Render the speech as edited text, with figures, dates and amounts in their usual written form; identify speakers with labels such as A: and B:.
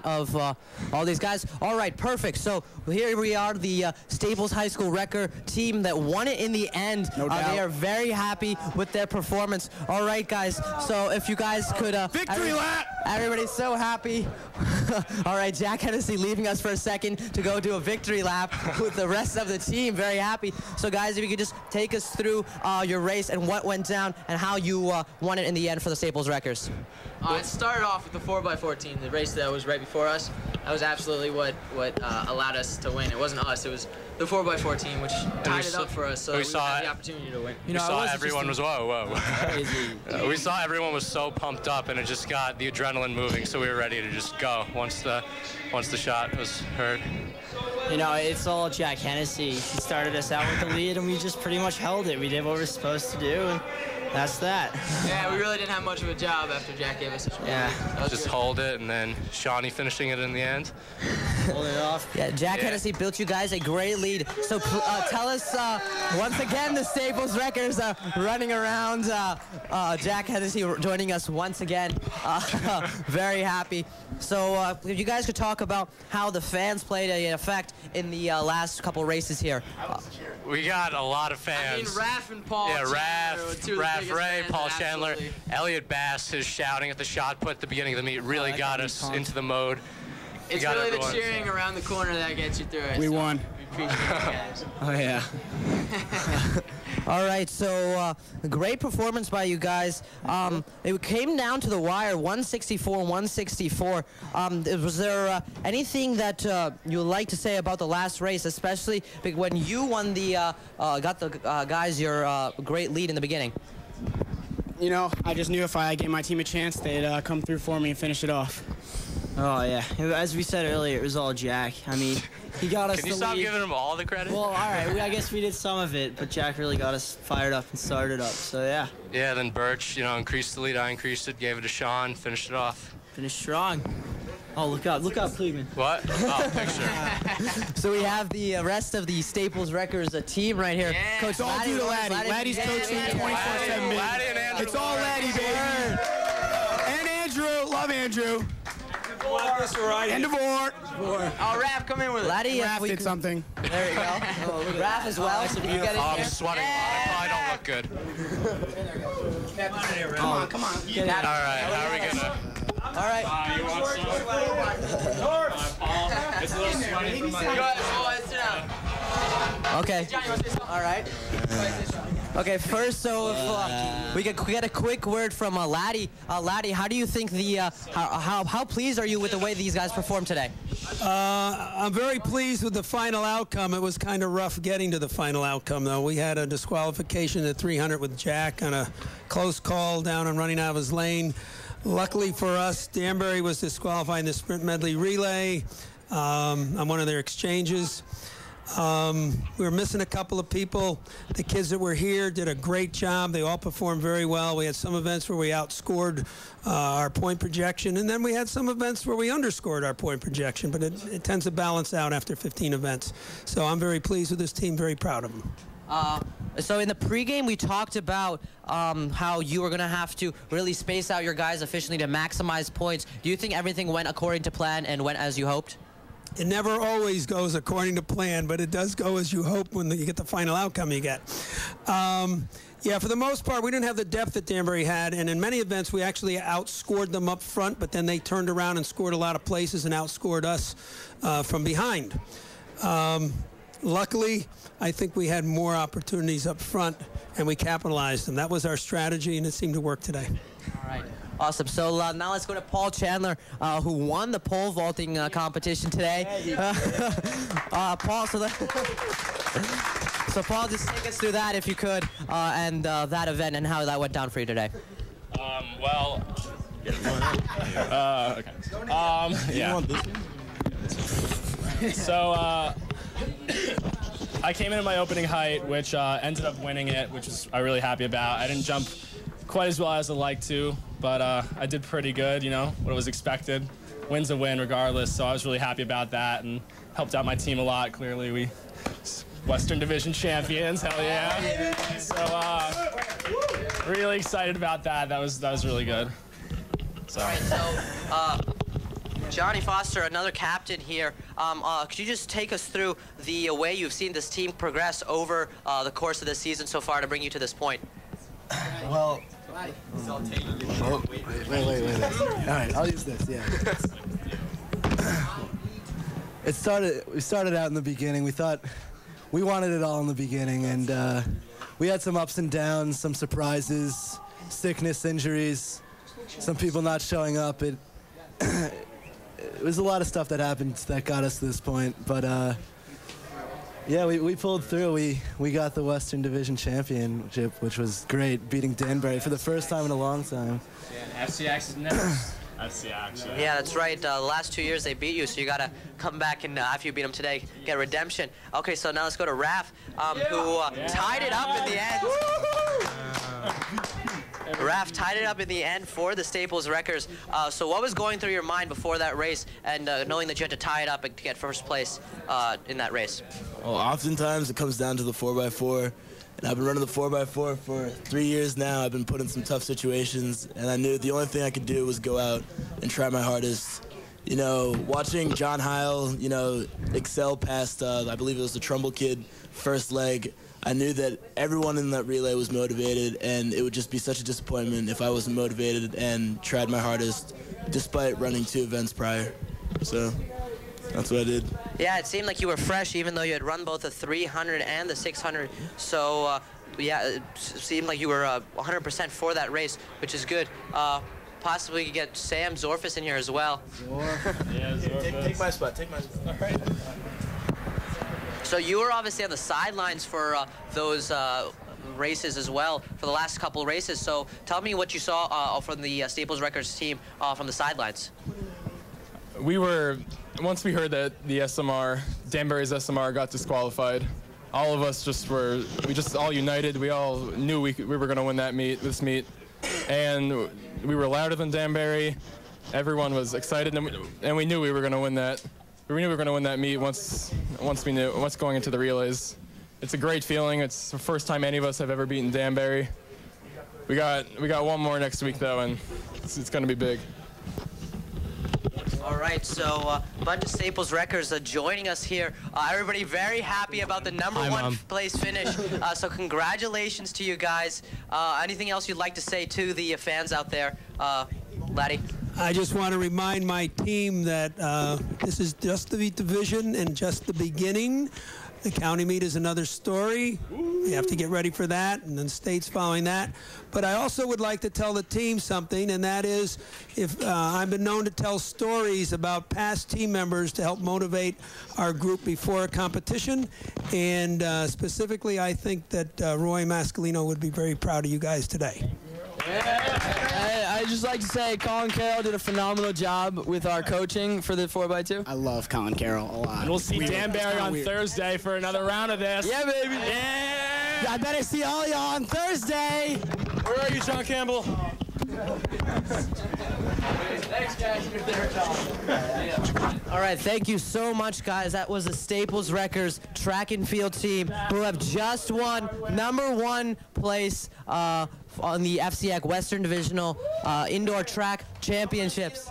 A: of all these guys. All right, perfect. So here we are, the Staples High School Wrecker team that won it in the end.
B: No doubt.
A: They are very happy with their performance. All right, guys. So if you guys could...
B: Victory lap!
A: Everybody's so happy. All right, Jack Hennessy leaving us for a second to go do a victory lap with the rest of the team. Very happy. So, guys, if you could just take us through your race and what went down and how you won it in the end for the Staples Wreckers.
C: It started off with the 4x14, the race that was right before us. That was absolutely what allowed us to win. It wasn't us, it was the 4x14, which tied it up for us, so we had the opportunity to win.
D: You know, we saw everyone was, whoa. Crazy. We saw everyone was so pumped up, and it just got the adrenaline moving, so we were ready to just go once the shot was heard.
E: You know, it's all Jack Hennessy. He started us out with the lead, and we just pretty much held it. We did what we were supposed to do, and that's that.
C: Yeah, we really didn't have much of a job after Jack gave us such a
D: Yeah, just hold it, and then Shawnee finishing it in the end.
E: Hold it off.
A: Yeah, Jack Hennessy built you guys a great lead. So tell us, once again, the Staples Wreckers are running around. Jack Hennessy joining us once again. Very happy. So if you guys could talk about how the fans played an effect in the last couple races here.
D: We got a lot of fans.
C: I mean, Raph and Paul.
D: Yeah,
C: Raph
D: Ray, Paul Chandler, Elliot Bass, his shouting at the shot put at the beginning of the meet really got us into the mode.
C: It's really the cheering around the corner that gets you through it.
B: We won.
C: We appreciate you guys.
B: Oh, yeah.
A: All right, so great performance by you guys. It came down to the wire, 164-164. Was there anything that you would like to say about the last race, especially when you won the, got the guys your great lead in the beginning?
B: You know, I just knew if I gave my team a chance, they'd come through for me and finish it off.
E: Oh, yeah. As we said earlier, it was all Jack. I mean, he got us the lead.
D: Can you stop giving him all the credit?
E: Well, all right. I guess we did some of it, but Jack really got us fired up and started up, so yeah.
D: Yeah, then Birch, you know, increased the lead. I increased it, gave it to Sean, finished it off.
E: Finished strong. Oh, look out, Cleveland.
D: What? Oh, picture.
A: So we have the rest of the Staples Wreckers team right here.
C: Yeah.
A: Coach
B: It's all due to Laddie. Laddie's coaching 24/7.
D: Laddie and Andrew.
B: It's all Laddie, baby. And Andrew. Love Andrew. And DeVore.
C: Oh, Raph, come in with us.
A: Laddie,
B: Raph did something.
A: There you go. Raph as well. You get in
D: Oh, I'm
A: here?
D: sweating. I probably don't look good.
B: Come on.
D: All right, how are we gonna?
A: All right.
D: You want some? Paul, it's a little sweaty from my...
C: Go ahead, Paul, sit down.
A: Okay.
C: John, you want to say something?
A: All right. Okay, first, so if we could get a quick word from Laddie. Laddie, how do you think the how pleased are you with the way these guys performed today?
F: I'm very pleased with the final outcome. It was kind of rough getting to the final outcome, though. We had a disqualification at 300 with Jack on a close call down and running out of his lane. Luckily for us, Danbury was disqualified in the sprint medley relay on one of their exchanges. We were missing a couple of people. The kids that were here did a great job. They all performed very well. We had some events where we outscored our point projection, and then we had some events where we underscored our point projection, but it tends to balance out after 15 events. So I'm very pleased with this team, very proud of them.
A: So in the pregame, we talked about how you were going to have to really space out your guys efficiently to maximize points. Do you think everything went according to plan and went as you hoped?
F: It never always goes according to plan, but it does go as you hope when you get the final outcome you get. Yeah, for the most part, we didn't have the depth that Danbury had, and in many events, we actually outscored them up front, but then they turned around and scored a lot of places and outscored us from behind. Luckily, I think we had more opportunities up front, and we capitalized them. That was our strategy, and it seemed to work today.
A: All right. Awesome. So now let's go to Paul Chandler, who won the pole vaulting competition today. Paul, so Paul, just take us through that if you could, and that event and how that went down for you today.
D: Well, okay. Yeah. So, I came in at my opening height, which ended up winning it, which is I'm really happy about. I didn't jump quite as well as I'd like to, but I did pretty good, you know, what was expected. Win's a win regardless, so I was really happy about that and helped out my team a lot. Clearly, we Western Division champions, hell yeah. So really excited about that. That was really good. So.
A: All right, so Johnny Foster, another captain here. Could you just take us through the way you've seen this team progress over the course of the season so far to bring you to this point?
G: Well, wait. All right, I'll use this, yeah. We started out in the beginning. We thought we wanted it all in the beginning, and we had some ups and downs, some surprises, sickness, injuries, some people not showing up. It was a lot of stuff that happened that got us to this point, but yeah, we pulled through. We got the Western Division Championship, which was great, beating Danbury for the first time in a long time.
D: Yeah, FCIAC never. FCIAC.
A: Yeah, that's right. The last 2 years they beat you, so you got to come back and after you beat them today, get redemption. Okay, so now let's go to Raf, who tied it up in the end. Raf tied it up in the end for the Staples Wreckers. So what was going through your mind before that race and knowing that you had to tie it up and to get first place in that race?
H: Well, oftentimes it comes down to the 4x4. And I've been running the 4x4 for 3 years now. I've been put in some tough situations, and I knew the only thing I could do was go out and try my hardest. You know, watching John Heil, you know, excel past, I believe it was the Trumbull kid, first leg, I knew that everyone in that relay was motivated, and it would just be such a disappointment if I wasn't motivated and tried my hardest, despite running 2 events prior. So that's what I did.
A: Yeah, it seemed like you were fresh, even though you had run both the 300 and the 600. So, yeah, it seemed like you were 100% for that race, which is good. Possibly you get Sam Zorfus in here as well.
D: Yeah, Zorfus.
H: Take my spot. Take my spot. All right.
A: So you were obviously on the sidelines for those races as well, for the last couple races. So tell me what you saw from the Staples Wreckers team from the sidelines.
I: Once we heard that the SMR, Danbury's SMR, got disqualified, all of us we just all united. We all knew we were going to win this meet, and we were louder than Danbury. Everyone was excited, and we knew we were going to win that. We knew we were going to win that meet once going into the relays. It's a great feeling. It's the first time any of us have ever beaten Danbury. We got one more next week though, and it's going to be big.
A: All right, so a bunch of Staples Wreckers joining us here. Everybody very happy about the number one place finish. So congratulations to you guys. Anything else you'd like to say to the fans out there, Laddie?
F: I just want to remind my team that this is just the division and just the beginning. The county meet is another story. We have to get ready for that, and then states following that. But I also would like to tell the team something, and that is, if I've been known to tell stories about past team members to help motivate our group before a competition. And specifically, I think that Roy Mascalino would be very proud of you guys today.
E: I'd just like to say Colin Carroll did a phenomenal job with our coaching for the 4x2.
B: I love Colin Carroll a lot.
D: And we'll see Danbury on Thursday for another round of this.
E: Yeah, baby.
D: Yeah.
E: I better see all y'all on Thursday.
I: Where are you, John Campbell?
A: Thanks, guys. You're there, Tom. All right, thank you so much, guys. That was the Staples Wreckers track and field team who have just won #1 place on the FCIAC Western Divisional Indoor Track Championships.